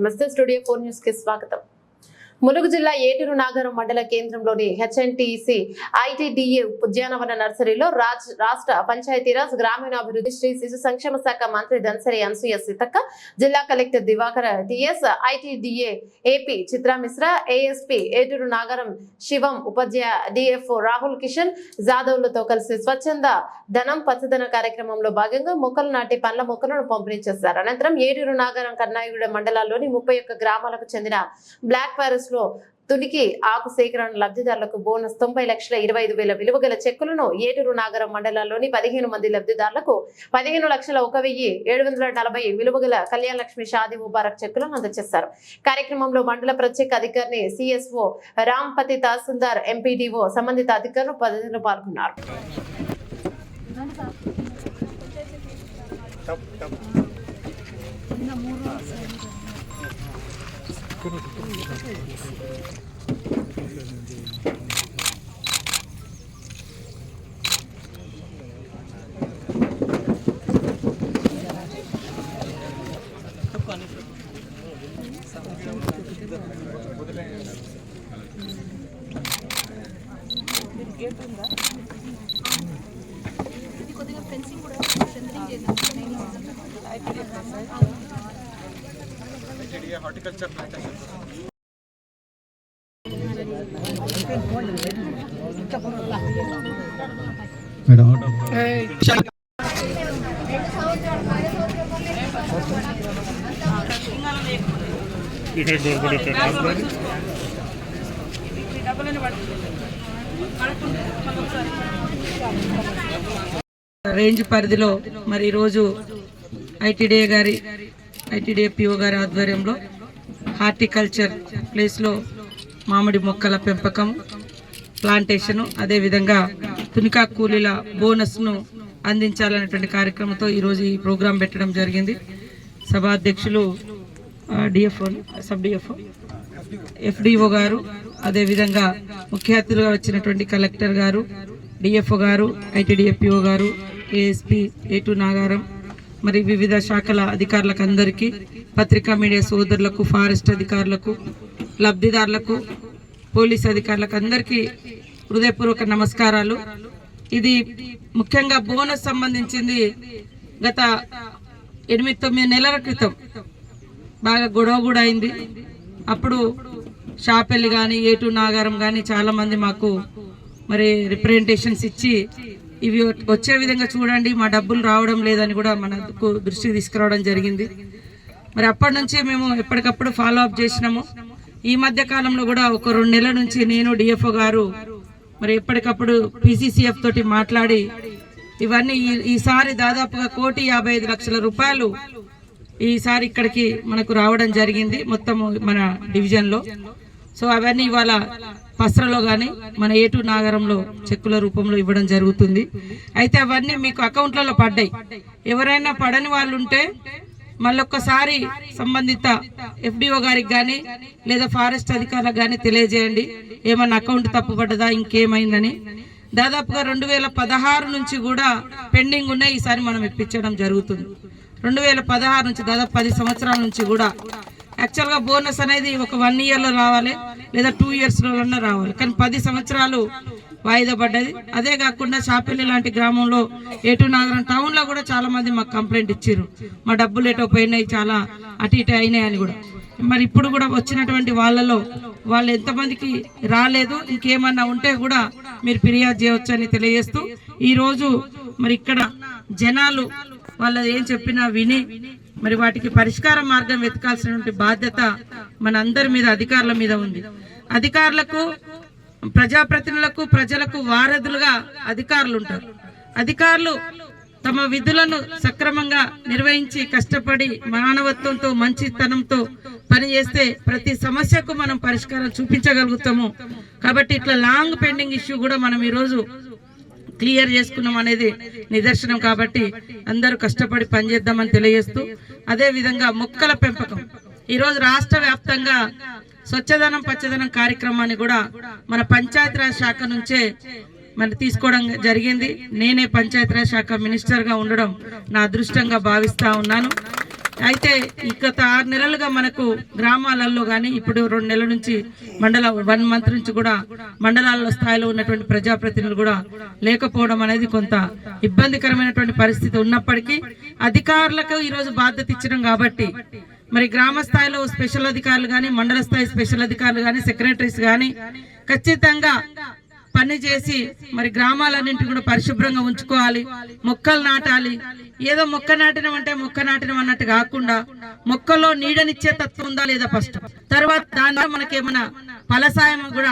నమస్తే studio 4 news కి స్వాగతం. ములుగు జిల్లా ఏటూరు నాగరం మండల కేంద్రంలోని హెచ్ఎన్టీసీ ఐటీడీఏ ఉద్యానవన నర్సరీలో రాష్ట్ర పంచాయతీరాజ్ గ్రామీణాభివృద్ధి శ్రీ శిశు సంక్షేమ శాఖ మంత్రి ధనసరి అనసూయ సీతక్క, జిల్లా collector Diwakar TS, ITDA AP Chitra Mishra, ASP Eturu Nagaram Shivam, ఉపాధ్యాయ డిఎఫ్ఓ రాహుల్ కిషన్ జాదవ్లతో కలిసి స్వచ్ఛంద ధనం పచ్చదన కార్యక్రమంలో భాగంగా మొక్కలు నాటి పండ్ల మొక్కలను పంపిణీ చేశారు. అనంతరం ఏటూరు నాగరం కర్ణాయుగూడ మండలాల్లోని 31 గ్రామాలకు చెందిన బ్లాక్ ఫారెస్ట్ లో తునికి ఆకు సేకరణ లబ్ధిదారులకు బోనస్ 90,25,000 విలువ గల చెక్కులను ఏటూరు నాగరం మండలాల్లోని 15 మంది లబ్ధిదారులకు 15,01,740 విలువ గల కళ్యాణ లక్ష్మి షాదీ ముబారక్ చెక్కులను అందజేశారు. కార్యక్రమంలో మండల ప్రత్యేక అధికారిని సిఎస్ఓ రాంపతి, తహసీల్దార్, ఎంపీడీఓ, సంబంధిత అధికారులు పద్ధతిలో పాల్గొన్నారు. హార్టికల్చర్ రేంజ్ పరిధిలో మరి ఈరోజు ఐటీడీఏ పిఓ గారి ఆధ్వర్యంలో హార్టికల్చర్ ప్లేస్లో మామిడి మొక్కల పెంపకం, ప్లాంటేషను, అదేవిధంగా తునికా కూలీల బోనస్ను అందించాలనేటువంటి కార్యక్రమంతో ఈరోజు ఈ ప్రోగ్రాం పెట్టడం జరిగింది. సభాధ్యక్షులు డిఎఫ్ఓ, సబ్ డిఎఫ్ఓ, ఎఫ్డిఓ గారు, అదేవిధంగా ముఖ్య అతిథులుగా వచ్చినటువంటి కలెక్టర్ గారు, డిఎఫ్ఓ గారు, ఐటీడీఏ పిఓ గారు, ఏఎస్పీ ఏటూరు నాగారం, మరి వివిధ శాఖల అధికారులకు అందరికీ, పత్రికా మీడియా సోదరులకు, ఫారెస్ట్ అధికారులకు, లబ్ధిదారులకు, పోలీస్ అధికారులకు అందరికీ హృదయపూర్వక నమస్కారాలు. ఇది ముఖ్యంగా బోనస్ సంబంధించింది. గత 8-9 నెలల క్రితం బాగా గొడవ కూడా అయింది. అప్పుడు షాపెల్లి కానీ ఏటూరు నాగారం కానీ చాలామంది మాకు మరి రిప్రజెంటేషన్స్ ఇచ్చి ఇవి వచ్చే విధంగా చూడండి, మా డబ్బులు రావడం లేదని కూడా మనకు దృష్టికి తీసుకురావడం జరిగింది. మరి అప్పటి నుంచి మేము ఎప్పటికప్పుడు ఫాలో అప్ చేసినాము. ఈ మధ్య కాలంలో కూడా ఒక 2 నెలల నుంచి నేను, డిఎఫ్ఓ గారు మరి ఎప్పటికప్పుడు పిసిసిఎఫ్ తోటి మాట్లాడి ఇవన్నీ ఈసారి దాదాపుగా 1,55,00,000 రూపాయలు ఈసారి ఇక్కడికి మనకు రావడం జరిగింది మొత్తం మన డివిజన్లో. సో అవన్నీ ఇవాళ పస్రలో కానీ మన ఏటూరు నాగరంలో చెక్కుల రూపంలో ఇవ్వడం జరుగుతుంది. అయితే అవన్నీ మీకు అకౌంట్లలో పడ్డాయి. ఎవరైనా పడని వాళ్ళు ఉంటే మళ్ళొక్కసారి సంబంధిత ఎఫ్డిఓ గారికి కానీ లేదా ఫారెస్ట్ అధికారులకు కానీ తెలియజేయండి, ఏమన్నా అకౌంట్ తప్పుపడ్డదా, ఇంకేమైందని. దాదాపుగా 2016 నుంచి కూడా పెండింగ్ ఉన్నాయి. ఈసారి మనం ఇప్పించడం జరుగుతుంది. 2016 నుంచి దాదాపు 10 సంవత్సరాల నుంచి కూడా యాక్చువల్గా బోనస్ అనేది ఒక 1 ఇయర్లో రావాలి లేదా 2 ఇయర్స్లో రావాలి, కానీ 10 సంవత్సరాలు వాయిదా పడ్డది. అదే కాకుండా షాపెల్లి లాంటి గ్రామంలో ఏటూరు నాగరం టౌన్లో కూడా చాలా మంది మాకు కంప్లైంట్ ఇచ్చారు, మా డబ్బులు ఏటో పోయినాయి, చాలా అటు ఇటు అయినాయి అని కూడా. మరి ఇప్పుడు కూడా వచ్చినటువంటి వాళ్ళలో వాళ్ళు ఎంతమందికి రాలేదు, ఇంకేమన్నా ఉంటే కూడా మీరు ఫిర్యాదు చేయవచ్చు అని తెలియజేస్తూ, ఈరోజు మరి ఇక్కడ జనాలు వాళ్ళు ఏం చెప్పినా విని మరి వాటికి పరిష్కార మార్గం వెతకాల్సినటువంటి బాధ్యత మన అందరి మీద, అధికారుల మీద ఉంది. అధికారులకు, ప్రజాప్రతినిధులకు, ప్రజలకు వారధులుగా అధికారులు ఉంటారు. అధికారులు తమ విధులను సక్రమంగా నిర్వహించి కష్టపడి మానవత్వంతో, మంచితనంతో పనిచేస్తే ప్రతి సమస్యకు మనం పరిష్కారం చూపించగలుగుతాము. కాబట్టి ఇట్లా లాంగ్ పెండింగ్ ఇష్యూ కూడా మనం ఈరోజు క్లియర్ చేసుకున్నాం అనేది నిదర్శనం. కాబట్టి అందరూ కష్టపడి పనిచేద్దామని తెలియజేస్తూ, అదే విధంగా మొక్కల పెంపకం ఈరోజు రాష్ట్ర వ్యాప్తంగా స్వచ్ఛదనం పచ్చదనం కార్యక్రమాన్ని కూడా మన పంచాయతీరాజ్ శాఖ నుంచే మరి తీసుకోవడం జరిగింది. నేనే పంచాయతీరాజ్ శాఖ మినిస్టర్గా ఉండడం నా అదృష్టంగా భావిస్తా ఉన్నాను. అయితే ఈ గత 6 నెలలుగా మనకు గ్రామాలలో కానీ ఇప్పుడు 2 నెలల నుంచి 1 మంత్ నుంచి కూడా మండలాల స్థాయిలో ఉన్నటువంటి ప్రజాప్రతినిధులు కూడా లేకపోవడం అనేది కొంత ఇబ్బందికరమైనటువంటి పరిస్థితి ఉన్నప్పటికీ అధికారులకు ఈరోజు బాధ్యత ఇచ్చడం కాబట్టి మరి గ్రామ స్థాయిలో స్పెషల్ అధికారులు కానీ మండల స్థాయి స్పెషల్ అధికారులు కానీ సెక్రటరీస్ కానీ ఖచ్చితంగా పని చేసి మరి గ్రామాలన్నింటినీ కూడా పరిశుభ్రంగా ఉంచుకోవాలి, మొక్కలు నాటాలి. ఏదో మొక్క నాటినం అంటే మొక్క నాటినం అన్నట్టు కాకుండా మొక్కలో నీడనిచ్చే తత్వం ఉందా లేదా ఫస్ట్, తర్వాత దాని మనకేమైనా ఫలసాయం కూడా